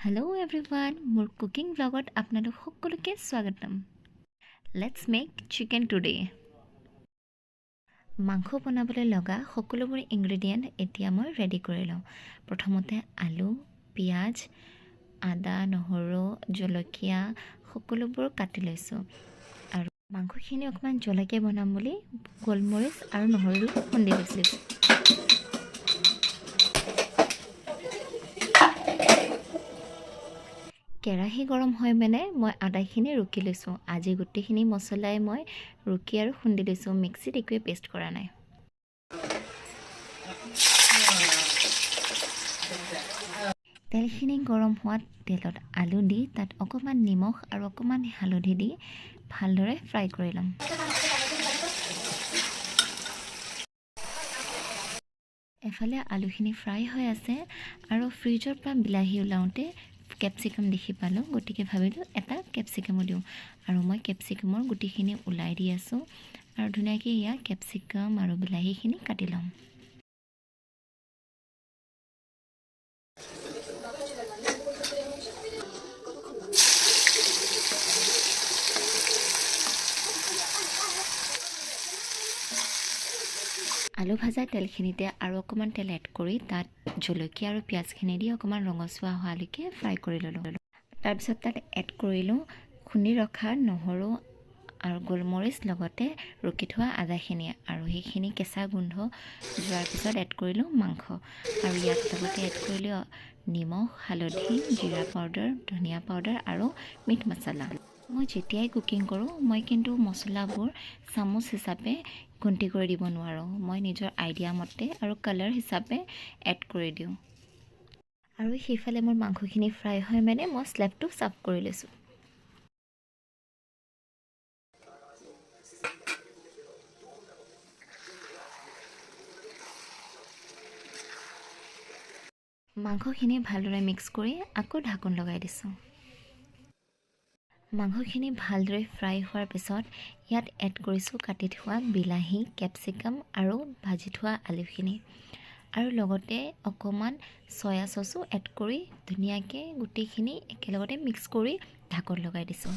Hello everyone, মোৰ cooking ব্লগত আপোনালোক সকলোকে স্বাগতম। Let's make chicken today. মাংস বনাবলৈ লগা সকলোবোৰ ইনগ্ৰেডিয়েণ্ট এতিয়া মই ৰেডি কৰি লওঁ। প্ৰথমতে আলু, পিঁয়াজ, আদা, নহৰু, জলকীয়া সকলোবোৰ কাটি লৈছোঁ। আৰু মাংসখিনি অকণমান জ্বলাকৈ বনাম বুলি গোলমৰিচ আৰু নহৰু খুন্দি লৈছোঁ। কেৰাহী গৰম হয় মানে মই আদাখিনি ৰুকি লৈছোঁ। আজি গোটেইখিনি মছলাই মই ৰুকি আৰু খুন্দি লৈছোঁ, মিক্সিত একোৱে পেষ্ট কৰা নাই। তেলখিনি গৰম হোৱাত তেলত আলু দি তাত অকণমান নিমখ আৰু অকণমান হালধি দি ভালদৰে ফ্ৰাই কৰি ল'ম। এফালে আলুখিনি ফ্ৰাই হৈ আছে আৰু ফ্ৰিজৰ পৰা বিলাহী ওলাওঁতে কেপচিকাম দেখি পালোঁ, গতিকে ভাবিলোঁ এটা কেপচিকামো দিওঁ। আৰু মই কেপচিকামৰ গুটিখিনি ওলাই দি আছোঁ আৰু ধুনীয়াকৈ ইয়াত কেপচিকাম আৰু বিলাহীখিনি কাটি ল'ম। আলু ভাজা তেলখিনিতে আৰু অকণমান তেল এড কৰি তাত জলকীয়া আৰু পিঁয়াজখিনি দি অকণমান ৰঙচুৱা হোৱালৈকে ফ্ৰাই কৰি ল'লোঁ। তাৰপিছত তাত এড কৰিলোঁ খুন্দি ৰখা নহৰু আৰু গোলমৰিচ, লগতে ৰুকি থোৱা আদাখিনি, আৰু সেইখিনি কেঁচা গোন্ধ যোৱাৰ পিছত এড কৰিলোঁ মাংস। আৰু ইয়াত লগতে এড কৰিলোঁ নিমখ, হালধি, জিৰা পাউডাৰ, ধনিয়া পাউডাৰ আৰু মিট মছলা। মই যেতিয়াই কুকিং কৰোঁ মই কিন্তু মছলাবোৰ চামুচ হিচাপে গুন্তি কৰি দিব নোৱাৰোঁ। মই নিজৰ আইডিয়া মতে আৰু কালাৰ হিচাপে এড কৰি দিওঁ। আৰু সেইফালে মোৰ মাংসখিনি ফ্ৰাই হয় মানে মই স্লেবটো চাফ কৰি লৈছোঁ। মাংসখিনি ভালদৰে মিক্স কৰি আকৌ ঢাকোন লগাই দিছোঁ। মাংসখিনি ভালদৰে ফ্ৰাই হোৱাৰ পিছত ইয়াত এড কৰিছোঁ কাটি থোৱা বিলাহী, কেপচিকাম আৰু ভাজি থোৱা আলুখিনি, আৰু লগতে অকণমান চয়া চচো এড কৰি ধুনীয়াকৈ গোটেইখিনি একেলগতে মিক্স কৰি ঢাকোন লগাই দিছোঁ।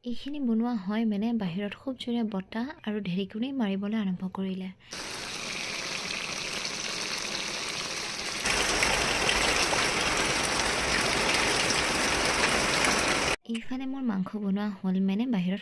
এইখিনি বনোৱা হয় মানে বাহিৰত খুব জোৰে বতাহ আৰু ঢেৰেকনি মাৰিবলৈ আৰম্ভ কৰিলে। এইফালে মোৰ মাংস বনোৱা হ'ল মানে বাহিৰত